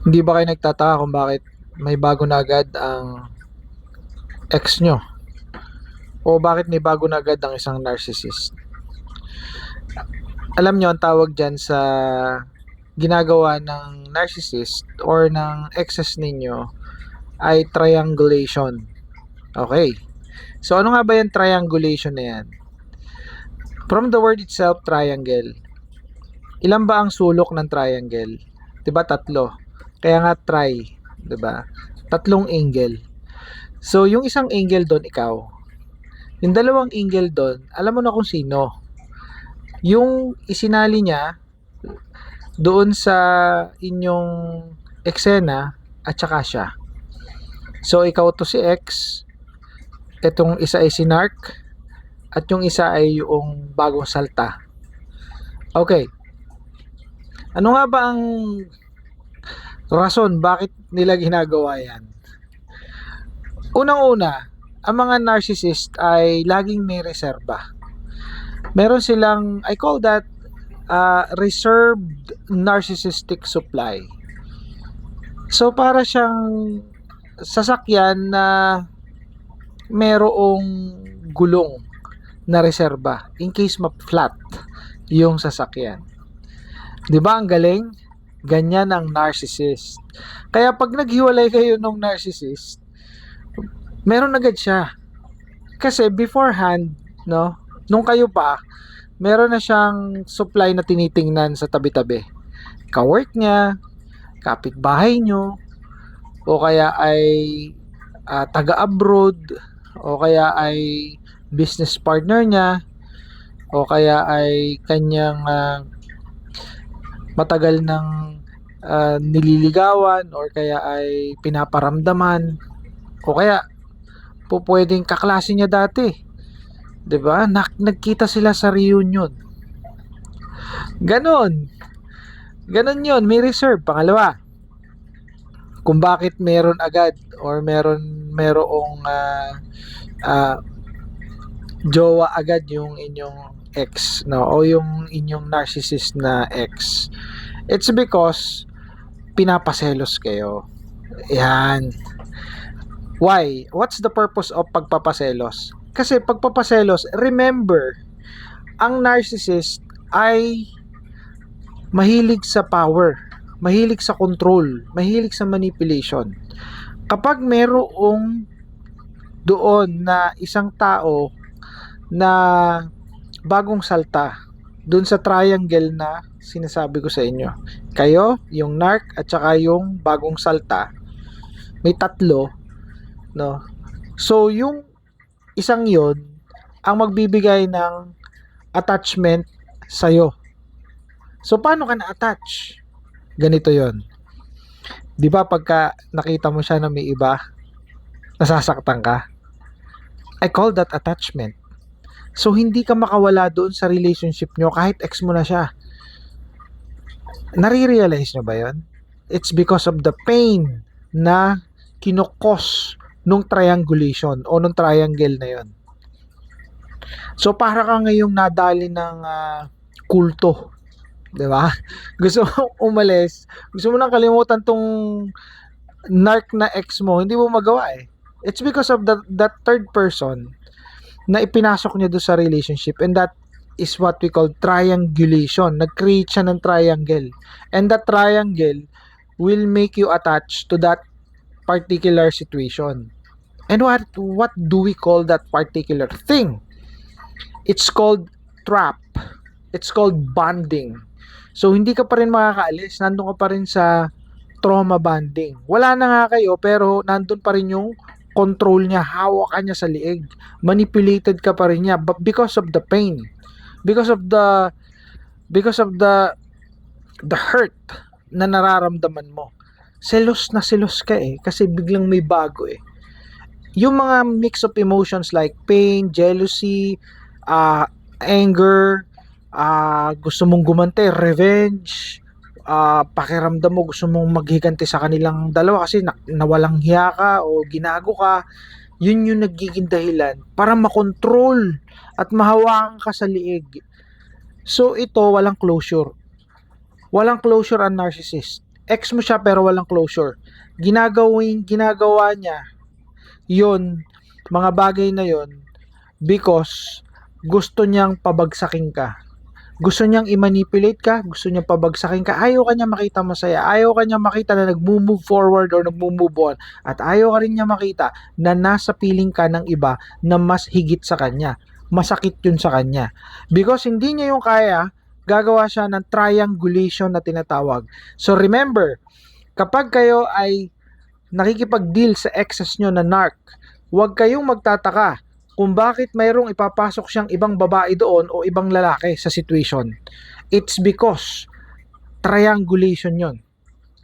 Hindi ba kayo nagtataka kung bakit may bago na agad ang ex nyo? O bakit may bago na agad ang isang narcissist? Alam nyo, ang tawag dyan sa ginagawa ng narcissist or ng exes ninyo ay triangulation. Okay. So, ano nga ba yung triangulation na yan? From the word itself, triangle. Ilan ba ang sulok ng triangle? 'Di ba tatlo? Kaya nga tri, 'di ba? Tatlong angle. So, yung isang angle doon ikaw. Yung dalawang angle doon, alam mo na kung sino. Yung isinali niya doon sa inyong eksena at saka siya. So, ikaw to si X, itong isa ay si Narc, at yung isa ay yung bagong salta. Okay. Ano nga ba ang rason bakit nila ginagawa yan? Unang-una, ang mga narcissist ay laging may reserba. Meron silang, I call that reserved narcissistic supply. So para siyang sasakyan na merong gulong na reserba in case ma-flat yung sasakyan. 'Di ba ang galing? Ganyan ang narcissist. Kaya pag naghiwalay kayo ng narcissist, meron agad siya. Kasi beforehand, no, nung kayo pa, meron na siyang supply na tinitingnan sa tabi-tabi. Ka-work niya, kapitbahay nyo, o kaya ay taga-abroad, o kaya ay business partner niya, o kaya ay kanyang matagal ng nililigawan, or kaya ay pinaparamdaman, o kaya po pwedeng kaklase niya dati. 'Di ba? Nagkita sila sa reunion. Ganon. Ganon 'yon, may reserve. Pangalawa, kung bakit meron agad or merong uh, jowa agad yung inyong ex, no, o yung inyong narcissist na ex. It's because pinapaselos kayo. Yan. Why? What's the purpose of pagpapaselos? Kasi pagpapaselos, remember, ang narcissist ay mahilig sa power, mahilig sa control, mahilig sa manipulation. Kapag merong doon na isang tao na bagong salta doon sa triangle na sinasabi ko sa inyo, kayo, yung narc at saka yung bagong salta, may tatlo, no? So yung isang yon ang magbibigay ng attachment sa'yo. So paano ka na-attach? Ganito yon. Di ba pagka nakita mo siya na may iba, nasasaktan ka? I call that attachment. So hindi ka makawala doon sa relationship nyo kahit ex mo na siya. Nare-realize nyo ba yon? It's because of the pain na kinokos nung triangulation o nung triangle na yon. So para ka ngayong nadali ng kulto, 'di ba? Gusto mo umalis, gusto mo nang kalimutan tong narc na ex mo, hindi mo magawa eh. It's because of that third person na ipinasok niya doon sa relationship, and that is what we call triangulation. Nag-create siya ng triangle. And that triangle will make you attach to that particular situation. And what do we call that particular thing? It's called trap. It's called bonding. So, hindi ka pa rin makakaalis. Nandun ka pa rin sa trauma bonding. Wala na nga kayo, pero nandun pa rin yung control niya. Hawak ka niya sa liig. Manipulated ka pa rin niya. But because of the pain, because of the hurt na nararamdaman mo, selos na selos ka eh. Kasi biglang may bago eh. Yung mga mix of emotions like pain, jealousy, anger, gusto mong gumante, revenge, pakiramdam mo gusto mong maghiganti sa kanilang dalawa kasi nawalang hiya ka o ginago ka, yun yung nagiging dahilan para makontrol at mahawakan ka sa liig. So ito, walang closure. Walang closure ang narcissist. ex mo siya pero walang closure. Ginagawa niya yun, mga bagay na yun, because gusto niyang pabagsakin ka. Gusto niyang i-manipulate ka, gusto niyang pabagsakin ka, ayaw ka niya makita masaya, ayaw ka niya makita na nag-move forward or nag-move on, at ayaw ka rin niya makita na nasa piling ka ng iba na mas higit sa kanya. Masakit yun sa kanya. Because hindi niya yung kaya, gagawa siya ng triangulation na tinatawag. So remember, kapag kayo ay nakikipag-deal sa exes nyo na narc, huwag kayong magtataka kung bakit mayroong ipapasok siyang ibang babae doon o ibang lalaki sa situation. It's because triangulation yon.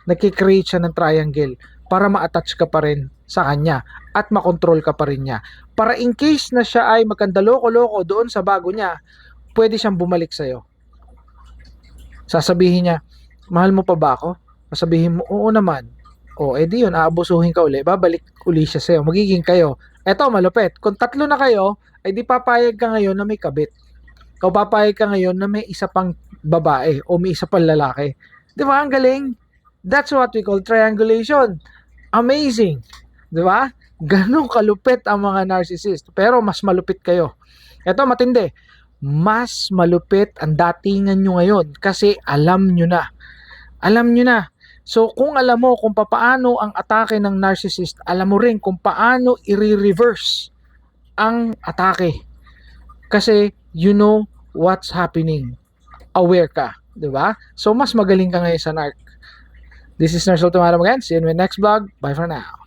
Nagkikreate siya ng triangle para ma-attach ka pa rin sa kanya at makontrol ka pa rin niya. Para in case na siya ay magkandaloko-loko doon sa bago niya, pwede siyang bumalik sa'yo. Sasabihin niya, mahal mo pa ba ako? Sasabihin mo, oo naman. O, edi yun, aabusuhin ka uli, babalik uli siya sa'yo, magiging kayo. Eto, malupit. Kung tatlo na kayo, ay di papayag ka ngayon na may kabit. O papayag ka ngayon na may isa pang babae o may isa pang lalaki. Di ba? Ang galing. That's what we call triangulation. Amazing. Di ba? Ganun kalupit ang mga narcissist. Pero mas malupit kayo. Eto, matindi. Mas malupit ang datingan nyo ngayon kasi alam nyo na. Alam nyo na. So, kung alam mo kung paano ang atake ng narcissist, alam mo rin kung paano i-reverse ang atake. Kasi, you know what's happening. Aware ka. Diba? So, mas magaling ka ngayon sa narc. This is Nurse Ultimatum again. See you in my next vlog. Bye for now.